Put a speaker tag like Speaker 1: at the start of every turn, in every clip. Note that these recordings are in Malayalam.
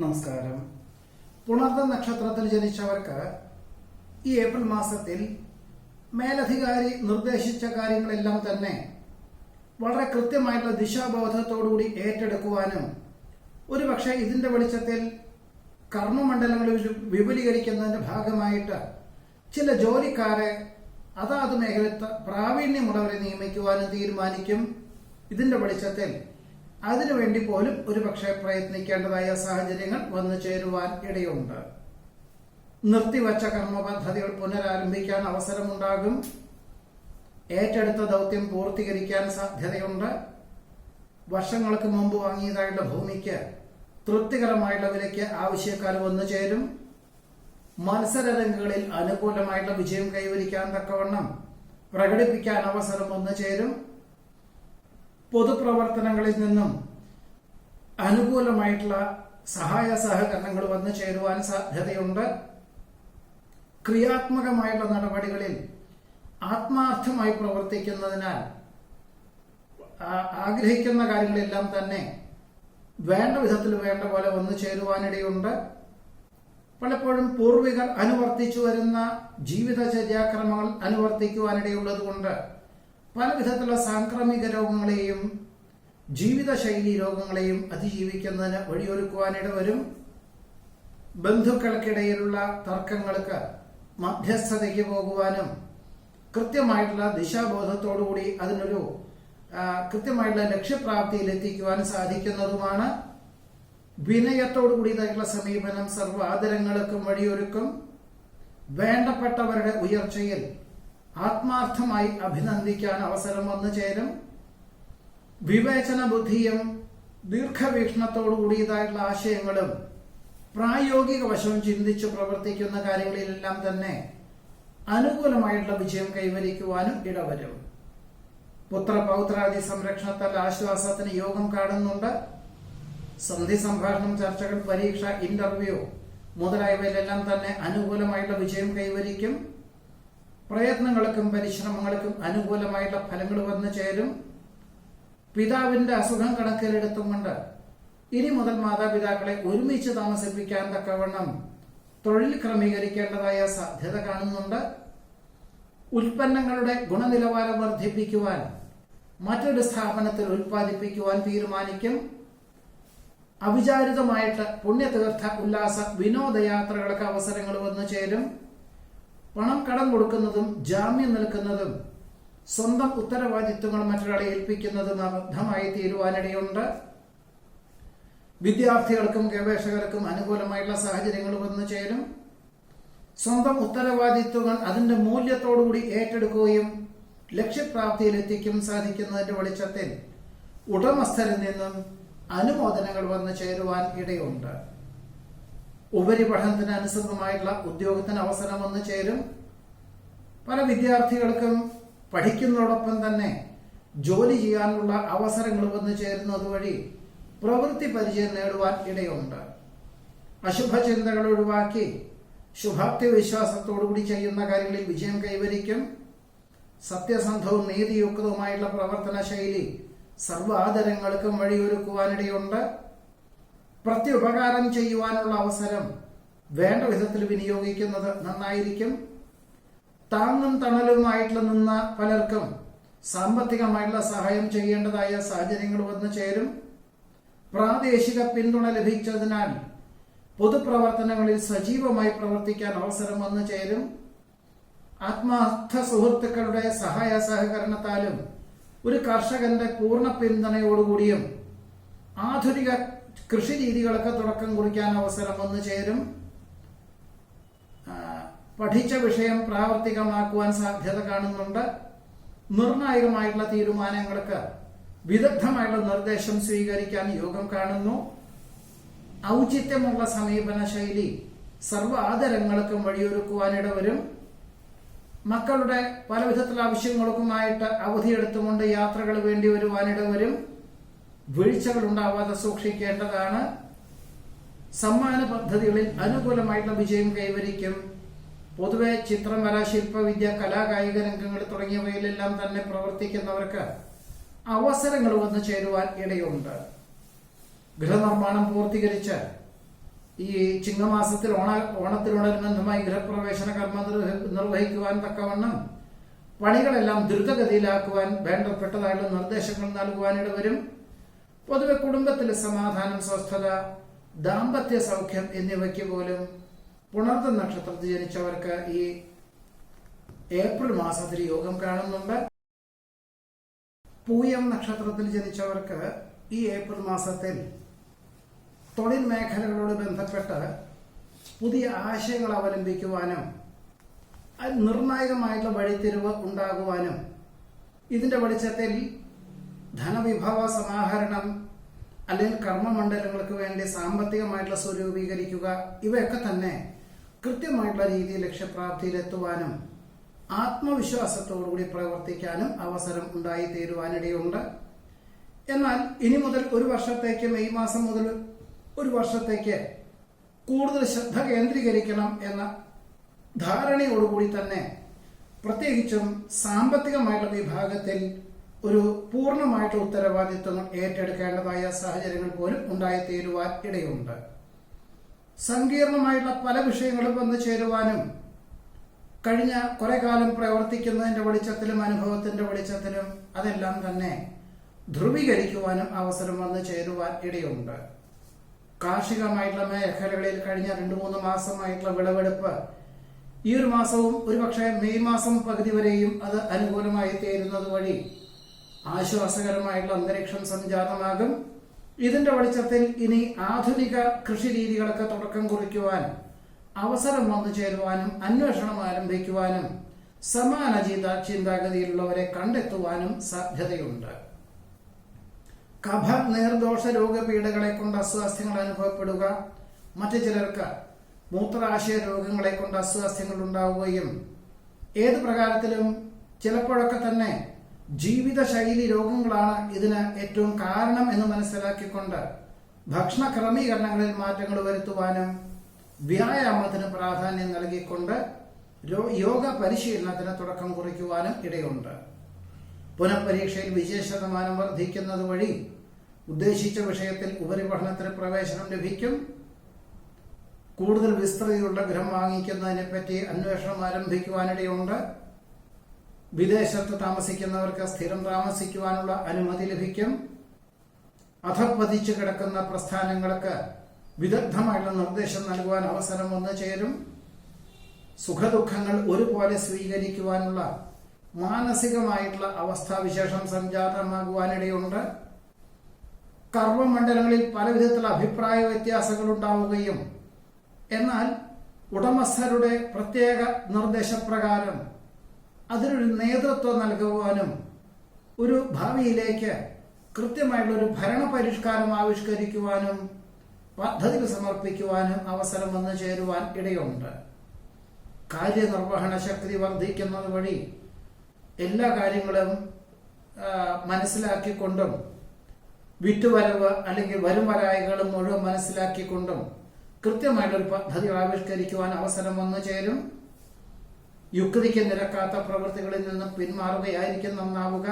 Speaker 1: നമസ്കാരം. പുണർദ നക്ഷത്രത്തിൽ ജനിച്ചവർക്ക് ഈ ഏപ്രിൽ മാസത്തിൽ മേലധികാരി നിർദ്ദേശിച്ച കാര്യങ്ങളെല്ലാം തന്നെ വളരെ കൃത്യമായിട്ടുള്ള ദിശാബോധത്തോടുകൂടി ഏറ്റെടുക്കുവാനും ഒരുപക്ഷെ ഇതിന്റെ വെളിച്ചത്തിൽ കർമ്മമണ്ഡലങ്ങളിൽ വിപുലീകരിക്കുന്നതിന്റെ ഭാഗമായിട്ട് ചില ജോലിക്കാരെ അതാത് മേഖലയിൽ പ്രാവീണ്യമുള്ളവരെ നിയമിക്കുവാനും തീരുമാനിക്കും. ഇതിന്റെ വെളിച്ചത്തിൽ അതിനുവേണ്ടി പോലും ഒരുപക്ഷെ പ്രയത്നിക്കേണ്ടതായ സാഹചര്യങ്ങൾ വന്നു ചേരുവാൻ ഇടയുണ്ട്. നിർത്തിവച്ച കർമ്മ പദ്ധതികൾ പുനരാരംഭിക്കാൻ അവസരമുണ്ടാകും. ഏറ്റെടുത്ത ദൗത്യം പൂർത്തീകരിക്കാൻ സാധ്യതയുണ്ട്. വർഷങ്ങൾക്ക് മുമ്പ് വാങ്ങിയതായുള്ള ഭൂമിക്ക് തൃപ്തികരമായിട്ടുള്ള വിലയ്ക്ക് ആവശ്യക്കാർ വന്നു ചേരും. മത്സരരംഗങ്ങളിൽ അനുകൂലമായിട്ടുള്ള വിജയം കൈവരിക്കാൻ തക്കവണ്ണം പ്രകടിപ്പിക്കാൻ അവസരം വന്നു ചേരും. പൊതുപ്രവർത്തനങ്ങളിൽ നിന്നും അനുകൂലമായിട്ടുള്ള സഹായ സഹകരണങ്ങൾ വന്നു ചേരുവാൻ സാധ്യതയുണ്ട്. ക്രിയാത്മകമായുള്ള നടപടികളിൽ ആത്മാർത്ഥമായി പ്രവർത്തിക്കുന്നതിനാൽ ആഗ്രഹിക്കുന്ന കാര്യങ്ങളെല്ലാം തന്നെ വേണ്ട വിധത്തിൽ വേണ്ട പോലെ വന്നു ചേരുവാനിടയുണ്ട്. പലപ്പോഴും പൂർവികർ അനുവർത്തിച്ചു വരുന്ന ജീവിതചര്യാക്രമങ്ങൾ അനുവർത്തിക്കുവാനിടയുള്ളതുകൊണ്ട് പല വിധത്തിലുള്ള സാംക്രമിക രോഗങ്ങളെയും ജീവിതശൈലി രോഗങ്ങളെയും അതിജീവിക്കുന്നതിന് വഴിയൊരുക്കുവാനിട വരും. ബന്ധുക്കൾക്കിടയിലുള്ള തർക്കങ്ങൾക്ക് മധ്യസ്ഥതയ്ക്ക് പോകുവാനും കൃത്യമായിട്ടുള്ള ദിശാബോധത്തോടുകൂടി അതിനൊരു കൃത്യമായിട്ടുള്ള ലക്ഷ്യപ്രാപ്തിയിൽ എത്തിക്കുവാൻ സാധിക്കുന്നതുമാണ്. വിനയത്തോടുകൂടിയതായിട്ടുള്ള സമീപനം സർവ്വാദരങ്ങൾക്കും വഴിയൊരുക്കും. വേണ്ടപ്പെട്ടവരുടെ ഉയർച്ചയിൽ ആത്മാർത്ഥമായി അഭിനന്ദിക്കാൻ അവസരം വന്നു ചേരും. വിവേചന ബുദ്ധിയും ദീർഘവീക്ഷണത്തോടുകൂടിയതായിട്ടുള്ള ആശയങ്ങളും പ്രായോഗിക വശവും ചിന്തിച്ചു പ്രവർത്തിക്കുന്ന കാര്യങ്ങളിലെല്ലാം തന്നെ അനുകൂലമായിട്ടുള്ള വിജയം കൈവരിക്കുവാനും ഇടവരും. പുത്രപൗത്രാദി സംരക്ഷണത്താൽ ആശ്വാസത്തിന് യോഗം കാണുന്നുണ്ട്. സന്ധി സംഭാഷണം, ചർച്ചകൾ, പരീക്ഷ, ഇന്റർവ്യൂ മുതലായവയിലെല്ലാം തന്നെ അനുകൂലമായിട്ടുള്ള വിജയം കൈവരിക്കും. പ്രയത്നങ്ങൾക്കും പരിശ്രമങ്ങൾക്കും അനുകൂലമായിട്ടുള്ള ഫലങ്ങൾ വന്നു ചേരും. പിതാവിന്റെ അസുഖം കണക്കിലെടുത്തുകൊണ്ട് ഇനി മുതൽ മാതാപിതാക്കളെ ഒരുമിച്ച് താമസിപ്പിക്കാൻ തക്കവണ്ണം തൊഴിൽ ക്രമീകരിക്കേണ്ടതായ സാധ്യത കാണുന്നുണ്ട്. ഉൽപ്പന്നങ്ങളുടെ ഗുണനിലവാരം വർദ്ധിപ്പിക്കുവാൻ മറ്റൊരു സ്ഥാപനത്തിൽ ഉൽപ്പാദിപ്പിക്കുവാൻ തീരുമാനിക്കും. അവിചാരിതമായിട്ട് പുണ്യതീർത്ഥ ഉല്ലാസ വിനോദയാത്രകൾക്ക് അവസരങ്ങൾ വന്നു ചേരും. പണം കടം കൊടുക്കുന്നതും ജാമ്യം നിൽക്കുന്നതും സ്വന്തം ഉത്തരവാദിത്വങ്ങൾ മറ്റൊരാളെ ഏൽപ്പിക്കുന്നതും അബദ്ധമായി തീരുവാനിടയുണ്ട്. വിദ്യാർത്ഥികൾക്കും ഗവേഷകർക്കും അനുകൂലമായിട്ടുള്ള സാഹചര്യങ്ങൾ വന്നു ചേരും. സ്വന്തം ഉത്തരവാദിത്വങ്ങൾ അതിന്റെ മൂല്യത്തോടുകൂടി ഏറ്റെടുക്കുകയും ലക്ഷ്യപ്രാപ്തിയിൽ എത്തിക്കും സാധിക്കുന്നതിന്റെ വെളിച്ചത്തിൽ ഉടമസ്ഥരിൽ നിന്നും അനുമോദനങ്ങൾ വന്നു ചേരുവാൻ ഇടയുണ്ട്. ഉപരിപഠനത്തിന് അനുസൃതമായിട്ടുള്ള ഉദ്യോഗത്തിന് അവസരം വന്നു ചേരും. പല വിദ്യാർത്ഥികൾക്കും പഠിക്കുന്നതോടൊപ്പം തന്നെ ജോലി ചെയ്യാനുള്ള അവസരങ്ങൾ വന്നു ചേരുന്നത് വഴി പ്രവൃത്തി പരിചയം നേടുവാൻ ഇടയുണ്ട്. അശുഭചിന്തകൾ ഒഴിവാക്കി ശുഭാപ്തി വിശ്വാസത്തോടുകൂടി ചെയ്യുന്ന കാര്യങ്ങളിൽ വിജയം കൈവരിക്കും. സത്യസന്ധവും നീതിയുക്തവുമായുള്ള പ്രവർത്തന ശൈലി സർവ്വാദരങ്ങൾക്കും വഴിയൊരുക്കുവാനിടയുണ്ട്. പ്രത്യുപകാരം ചെയ്യുവാനുള്ള അവസരം വേണ്ട വിധത്തിൽ വിനിയോഗിക്കുന്നത് നന്നായിരിക്കും. താങ്ങും തണലുമായിട്ടുള്ള നിന്ന പലർക്കും സാമ്പത്തികമായിട്ടുള്ള സഹായം ചെയ്യേണ്ടതായ സാഹചര്യങ്ങൾ വന്നു ചേരും. പ്രാദേശിക പിന്തുണ ലഭിച്ചതിനാൽ പൊതുപ്രവർത്തനങ്ങളിൽ സജീവമായി പ്രവർത്തിക്കാൻ അവസരം വന്നു ചേരും. ആത്മാർത്ഥ സുഹൃത്തുക്കളുടെ സഹായ സഹകരണത്താലും ഒരു കർഷകന്റെ പൂർണ്ണ പിന്തുണയോടുകൂടിയും ആധുനിക കൃഷി രീതികൾക്ക് തുടക്കം കുറിക്കാൻ അവസരം വന്നു ചേരും. പഠിച്ച വിഷയം പ്രാവർത്തികമാക്കുവാൻ സാധ്യത കാണുന്നുണ്ട്. നിർണായകമായിട്ടുള്ള തീരുമാനങ്ങൾക്ക് വിദഗ്ധമായിട്ടുള്ള നിർദ്ദേശം സ്വീകരിക്കാൻ യോഗം കാണുന്നു. ഔചിത്യമുള്ള സമീപന ശൈലി സർവ്വ ആദരങ്ങൾക്കും വഴിയൊരുക്കുവാനിടവരും. മക്കളുടെ പല വിധത്തിലുള്ള ആവശ്യങ്ങൾക്കുമായിട്ട് അവധിയെടുത്തുകൊണ്ട് യാത്രകൾ വേണ്ടി വരുവാനിടവരും. വീഴ്ചകൾ ഉണ്ടാവാതെ സൂക്ഷിക്കേണ്ടതാണ്. സമ്മാന പദ്ധതികളിൽ അനുകൂലമായിട്ടുള്ള വിജയം കൈവരിക്കും. പൊതുവെ ചിത്രം, വര, ശില്പവിദ്യ, കലാകായിക രംഗങ്ങൾ തുടങ്ങിയവയിലെല്ലാം തന്നെ പ്രവർത്തിക്കുന്നവർക്ക് അവസരങ്ങൾ വന്നു ചേരുവാൻ ഇടയുണ്ട്. ഗൃഹനിർമ്മാണം പൂർത്തീകരിച്ച് ഈ ചിങ്ങമാസത്തിൽ ഓണത്തിനോടനുബന്ധമായി ഗൃഹപ്രവേശന കർമ്മം നിർവഹിക്കുവാൻ തക്കവണ്ണം പണികളെല്ലാം ദ്രുതഗതിയിലാക്കുവാൻ വേണ്ടപ്പെട്ടതായുള്ള നിർദ്ദേശങ്ങൾ നൽകുവാൻ ഇടവരും. പൊതുവെ കുടുംബത്തിലെ സമാധാനം, സ്വസ്ഥത, ദാമ്പത്യ സൗഖ്യം എന്നിവയ്ക്ക് പോലും പുണർദ നക്ഷത്രത്തിൽ ജനിച്ചവർക്ക് ഈ ഏപ്രിൽ മാസത്തിൽ യോഗം കാണുന്നുണ്ട്. പൂയം നക്ഷത്രത്തിൽ ജനിച്ചവർക്ക് ഈ ഏപ്രിൽ മാസത്തിൽ തൊഴിൽ മേഖലകളോട് ബന്ധപ്പെട്ട് പുതിയ ആശയങ്ങൾ അവലംബിക്കുവാനും നിർണായകമായിട്ടുള്ള വഴിത്തിരിവ് ഉണ്ടാകുവാനും ഇതിന്റെ വെളിച്ചത്തിൽ ധനവിഭവ സമാഹരണം അല്ലെങ്കിൽ കർമ്മമണ്ഡലങ്ങൾക്ക് വേണ്ടി സാമ്പത്തികമായിട്ടുള്ള സ്വരൂപീകരിക്കുക ഇവയൊക്കെ തന്നെ കൃത്യമായിട്ടുള്ള രീതിയിൽ ലക്ഷ്യപ്രാപ്തിയിലെത്തുവാനും ആത്മവിശ്വാസത്തോടുകൂടി പ്രവർത്തിക്കാനും അവസരം ഉണ്ടായിത്തീരുവാനിടയുണ്ട്. എന്നാൽ ഇനി മുതൽ ഒരു വർഷത്തേക്ക്, മെയ് മാസം മുതൽ ഒരു വർഷത്തേക്ക് കൂടുതൽ ശ്രദ്ധ കേന്ദ്രീകരിക്കണം എന്ന ധാരണയോടുകൂടി തന്നെ പ്രത്യേകിച്ചും സാമ്പത്തികമായിട്ടുള്ള വിഭാഗത്തിൽ ഒരു പൂർണ്ണമായിട്ടുള്ള ഉത്തരവാദിത്വങ്ങൾ ഏറ്റെടുക്കേണ്ടതായ സാഹചര്യങ്ങൾ പോലും ഉണ്ടായിത്തീരുവാൻ ഇടയുണ്ട്. സങ്കീർണമായിട്ടുള്ള പല വിഷയങ്ങളും വന്നു ചേരുവാനും കഴിഞ്ഞ കുറെ കാലം പ്രവർത്തിക്കുന്നതിന്റെ വെളിച്ചത്തിലും അനുഭവത്തിന്റെ വെളിച്ചത്തിലും അതെല്ലാം തന്നെ ധ്രുവീകരിക്കുവാനും അവസരം വന്നു ചേരുവാൻ ഇടയുണ്ട്. കാർഷികമായിട്ടുള്ള മേഖലകളിൽ കഴിഞ്ഞ 2-3 മാസമായിട്ടുള്ള വിളവെടുപ്പ് ഈ ഒരു മാസവും ഒരുപക്ഷെ മെയ് മാസം പകുതി വരെയും അത് അനുകൂലമായി തീരുന്നത് വഴി ആശ്വാസകരമായിട്ടുള്ള അന്തരീക്ഷം സംജാതമാകും. ഇതിന്റെ വെളിച്ചത്തിൽ ഇനി ആധുനിക കൃഷി രീതികളൊക്കെ തുടക്കം കുറിക്കുവാൻ അവസരം വന്നു ചേരുവാനും അന്വേഷണം ആരംഭിക്കുവാനും സമാന ചിന്താഗതിയിലുള്ളവരെ കണ്ടെത്തുവാനും സാധ്യതയുണ്ട്. കഫ നീർദോഷ രോഗപീഠകളെ കൊണ്ട് അസ്വാസ്ഥ്യങ്ങൾ അനുഭവപ്പെടുക, മറ്റു ചിലർക്ക് മൂത്രാശയ രോഗങ്ങളെ കൊണ്ട് അസ്വാസ്ഥ്യങ്ങൾ ഉണ്ടാവുകയും ഏത് പ്രകാരത്തിലും ചിലപ്പോഴൊക്കെ തന്നെ ജീവിതശൈലി രോഗങ്ങളാണ് ഇതിന് ഏറ്റവും കാരണം എന്ന് മനസ്സിലാക്കിക്കൊണ്ട് ഭക്ഷണ ക്രമീകരണങ്ങളിൽ മാറ്റങ്ങൾ വരുത്തുവാനും വ്യായാമത്തിന് പ്രാധാന്യം നൽകിക്കൊണ്ട് യോഗ പരിശീലനത്തിന് തുടക്കം കുറിക്കുവാനും ഇടയുണ്ട്. പുനഃപരീക്ഷയിൽ വിജയശതമാനം വർദ്ധിക്കുന്നത് വഴി ഉദ്ദേശിച്ച വിഷയത്തിൽ ഉപരിപഠനത്തിന് പ്രവേശനം ലഭിക്കും. കൂടുതൽ വിസ്തൃതിയുള്ള ഗൃഹം വാങ്ങിക്കുന്നതിനെ പറ്റി അന്വേഷണം ആരംഭിക്കുവാനിടയുണ്ട്. വിദേശത്ത് താമസിക്കുന്നവർക്ക് സ്ഥിരം താമസിക്കുവാനുള്ള അനുമതി ലഭിക്കും. അധപ്പതിച്ചു കിടക്കുന്ന പ്രസ്ഥാനങ്ങൾക്ക് വിദഗ്ധമായുള്ള നിർദ്ദേശം നൽകുവാൻ അവസരം വന്നു ചേരും. സുഖദുഃഖങ്ങൾ ഒരുപോലെ സ്വീകരിക്കുവാനുള്ള മാനസികമായിട്ടുള്ള അവസ്ഥാവിശേഷം സംജാതമാകുവാനിടയുണ്ട്. കർമ്മമണ്ഡലങ്ങളിൽ പല വിധത്തിലുള്ള അഭിപ്രായ വ്യത്യാസങ്ങൾ ഉണ്ടാവുകയും എന്നാൽ ഉടമസ്ഥരുടെ പ്രത്യേക നിർദ്ദേശപ്രകാരം അതിനൊരു നേതൃത്വം നൽകുവാനും ഒരു ഭാവിയിലേക്ക് കൃത്യമായിട്ടുള്ള ഒരു ഭരണപരിഷ്കാരം ആവിഷ്കരിക്കുവാനും പദ്ധതികൾ സമർപ്പിക്കുവാനും അവസരം വന്നു ചേരുവാൻ ഇടയുണ്ട്. കാര്യനിർവഹണ ശക്തി വർദ്ധിക്കുന്നത് വഴി എല്ലാ കാര്യങ്ങളും മനസ്സിലാക്കിക്കൊണ്ടും വിറ്റുവരവ് അല്ലെങ്കിൽ വരുംവരായികളും മുഴുവൻ മനസ്സിലാക്കിക്കൊണ്ടും കൃത്യമായിട്ടൊരു പദ്ധതി ആവിഷ്കരിക്കുവാൻ അവസരം വന്നു ചേരും. യുക്തിക്ക് നിരക്കാത്ത പ്രവൃത്തികളിൽ നിന്നും പിന്മാറുകയായിരിക്കും നന്നാവുക.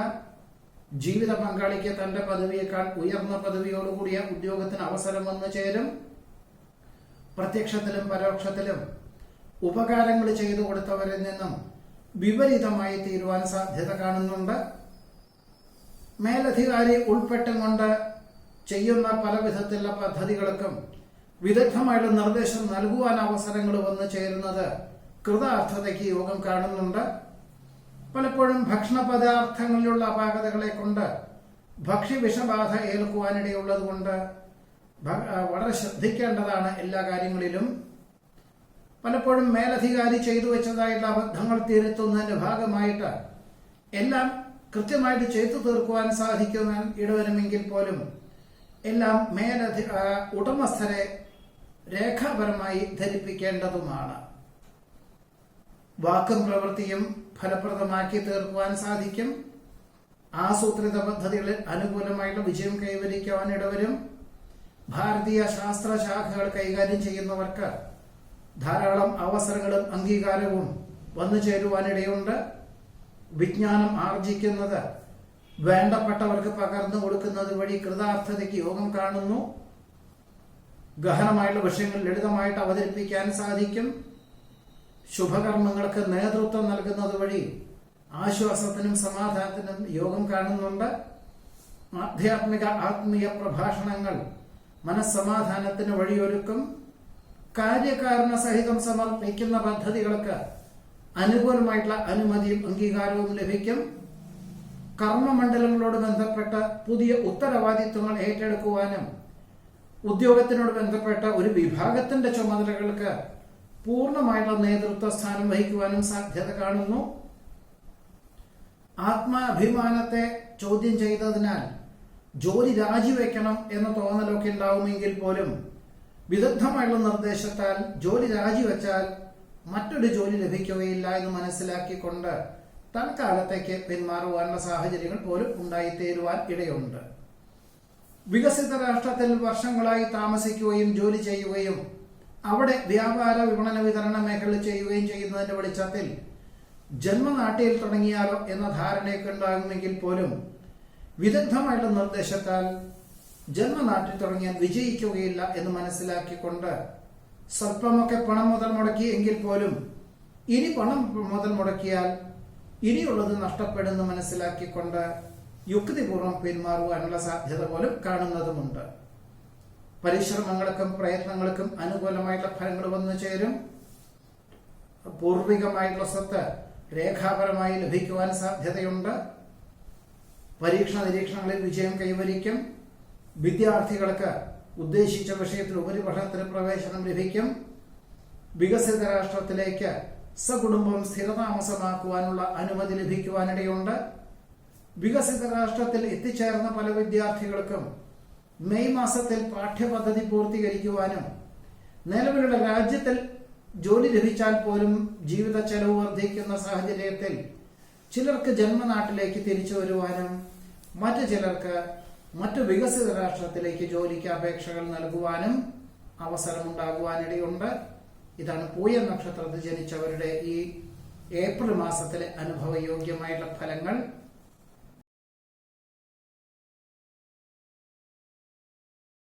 Speaker 1: ജീവിത പങ്കാളിക്ക് തന്റെ പദവിയേക്കാൾ ഉയർന്ന പദവിയോടുകൂടിയ ഉദ്യോഗത്തിന് അവസരം വന്നു ചേരും. പ്രത്യക്ഷത്തിലും പരോക്ഷത്തിലും ഉപകാരങ്ങൾ ചെയ്തു കൊടുത്തവരിൽ നിന്നും വിപരീതമായി തീരുവാൻ സാധ്യത കാണുന്നുണ്ട്. മേലധികാരി ഉൾപ്പെട്ടും കൊണ്ട് ചെയ്യുന്ന പല വിധത്തിലുള്ള പദ്ധതികൾക്കും വിദഗ്ധമായിട്ട് നിർദ്ദേശം നൽകുവാൻ അവസരങ്ങൾ വന്നു ചേരുന്നത് കൃതാർത്ഥതയ്ക്ക് യോഗം കാണുന്നുണ്ട്. പലപ്പോഴും ഭക്ഷണ പദാർത്ഥങ്ങളിലുള്ള അപാകതകളെ കൊണ്ട് ഭക്ഷ്യവിഷബാധ ഏൽക്കുവാനിടയുള്ളത് കൊണ്ട് വളരെ ശ്രദ്ധിക്കേണ്ടതാണ് എല്ലാ കാര്യങ്ങളിലും. പലപ്പോഴും മേലധികാരി ചെയ്തു വെച്ചതായിട്ടുള്ള അബദ്ധങ്ങൾ തിരുത്തുന്നതിന്റെ ഭാഗമായിട്ട് എല്ലാം കൃത്യമായിട്ട് ചെയ്തു തീർക്കുവാൻ സാധിക്കുന്ന ഇടവരുമെങ്കിൽ പോലും എല്ലാം ഉടമസ്ഥരെ രേഖാപരമായി ധരിപ്പിക്കേണ്ടതുമാണ്. വാക്കും പ്രവൃത്തിയും ഫലപ്രദമാക്കി തീർക്കുവാൻ സാധിക്കും. ആസൂത്രിത പദ്ധതികളിൽ അനുകൂലമായിട്ടുള്ള വിജയം കൈവരിക്കുവാൻ ഇടവരും. ഭാരതീയ ശാസ്ത്രശാഖകൾ കൈകാര്യം ചെയ്യുന്നവർക്ക് ധാരാളം അവസരങ്ങളും അംഗീകാരവും വന്നു ചേരുവാനിടയുണ്ട്. വിജ്ഞാനം ആർജിക്കുന്നത് വേണ്ടപ്പെട്ടവർക്ക് പകർന്നു കൊടുക്കുന്നത് വഴി കൃതാർത്ഥതയ്ക്ക് യോഗം കാണുന്നു. ഗഹനമായുള്ള വിഷയങ്ങൾ ലളിതമായിട്ട് അവതരിപ്പിക്കാൻ സാധിക്കും. ശുഭകർമ്മങ്ങൾക്ക് നേതൃത്വം നൽകുന്നത് വഴി ആശ്വാസത്തിനും സമാധാനത്തിനും യോഗം കാണുന്നുണ്ട്. ആത്മീയ പ്രഭാഷണങ്ങൾ മനസ്സമാധാനത്തിന് വഴിയൊരുക്കും. കാര്യകാരണ സഹിതം സമർപ്പിക്കുന്ന പദ്ധതികൾക്ക് അനുകൂലമായിട്ടുള്ള അനുമതിയും അംഗീകാരവും ലഭിക്കും. കർമ്മമണ്ഡലങ്ങളോട് ബന്ധപ്പെട്ട പുതിയ ഉത്തരവാദിത്വങ്ങൾ ഏറ്റെടുക്കുവാനും ഉദ്യോഗത്തിനോട് ബന്ധപ്പെട്ട ഒരു വിഭാഗത്തിന്റെ ചുമതലകൾക്ക് പൂർണ്ണമായിട്ടുള്ള നേതൃത്വ സ്ഥാനം വഹിക്കുവാനും സാധ്യത കാണുന്നു. ആത്മാഭിമാനത്തെ ചോദ്യം ചെയ്തതിനാൽ ജോലി രാജിവെക്കണം എന്ന തോന്നലൊക്കെ ഉണ്ടാവുമെങ്കിൽ പോലും വിദഗ്ധമായുള്ള നിർദ്ദേശത്താൽ ജോലി രാജിവെച്ചാൽ മറ്റൊരു ജോലി ലഭിക്കുകയില്ല എന്ന് മനസ്സിലാക്കിക്കൊണ്ട് തൽക്കാലത്തേക്ക് പിന്മാറുവാനുള്ള സാഹചര്യങ്ങൾ പോലും ഉണ്ടായിത്തീരുവാൻ ഇടയുണ്ട്. വികസിത രാഷ്ട്രത്തിൽ വർഷങ്ങളായി താമസിക്കുകയും ജോലി ചെയ്യുകയും അവിടെ വ്യാപാര വിപണന വിതരണ മേഖല ചെയ്യുകയും ചെയ്യുന്നതിന്റെ വെളിച്ചത്തിൽ ജന്മനാട്ടിൽ തുടങ്ങിയാലോ എന്ന ധാരണയൊക്കെ ഉണ്ടാകുമെങ്കിൽ പോലും വിദഗ്ധമായിട്ടുള്ള നിർദ്ദേശത്താൽ ജന്മനാട്ടിൽ തുടങ്ങിയാൽ വിജയിക്കുകയില്ല എന്ന് മനസ്സിലാക്കിക്കൊണ്ട് സ്വല്പമൊക്കെ പണം മുതൽ മുടക്കി എങ്കിൽ പോലും ഇനി പണം മുതൽ മുടക്കിയാൽ ഇനിയുള്ളത് നഷ്ടപ്പെടുന്നു മനസ്സിലാക്കിക്കൊണ്ട് യുക്തിപൂർവ്വം പിന്മാറുവാനുള്ള സാധ്യത പോലും കാണുന്നതുമുണ്ട്. പരിശ്രമങ്ങൾക്കും പ്രയത്നങ്ങൾക്കും അനുകൂലമായിട്ടുള്ള ഫലങ്ങൾ വന്നു ചേരും. പൂർവികമായിട്ടുള്ള സ്വത്ത് രേഖാപരമായി ലഭിക്കുവാൻ സാധ്യതയുണ്ട്. പരീക്ഷണ നിരീക്ഷണങ്ങളിൽ വിജയം കൈവരിക്കും. വിദ്യാർത്ഥികൾക്ക് ഉദ്ദേശിച്ച വിഷയത്തിൽ ഉപരിപഠനത്തിന് പ്രവേശനം ലഭിക്കും. വികസിത രാഷ്ട്രത്തിലേക്ക് സകുടുംബം സ്ഥിരതാമസമാക്കുവാനുള്ള അനുമതി ലഭിക്കുവാനിടയുണ്ട്. വികസിത രാഷ്ട്രത്തിൽ എത്തിച്ചേർന്ന പല വിദ്യാർത്ഥികൾക്കും മെയ് മാസത്തിൽ പാഠ്യപദ്ധതി പൂർത്തീകരിക്കുവാനും നിലവിലുള്ള രാജ്യത്തിൽ ജോലി ലഭിച്ചാൽ പോലും ജീവിത ചെലവ് വർദ്ധിക്കുന്ന സാഹചര്യത്തിൽ ചിലർക്ക് ജന്മനാട്ടിലേക്ക് തിരിച്ചു വരുവാനും മറ്റു ചിലർക്ക് മറ്റു വികസിത രാഷ്ട്രത്തിലേക്ക് ജോലിക്ക് അപേക്ഷകൾ നൽകുവാനും അവസരമുണ്ടാകുവാനിടയുണ്ട്. ഇതാണ് പൂയ നക്ഷത്രത്തിൽ ജനിച്ചവരുടെ ഈ ഏപ്രിൽ മാസത്തിലെ അനുഭവയോഗ്യമായിട്ടുള്ള ഫലങ്ങൾ.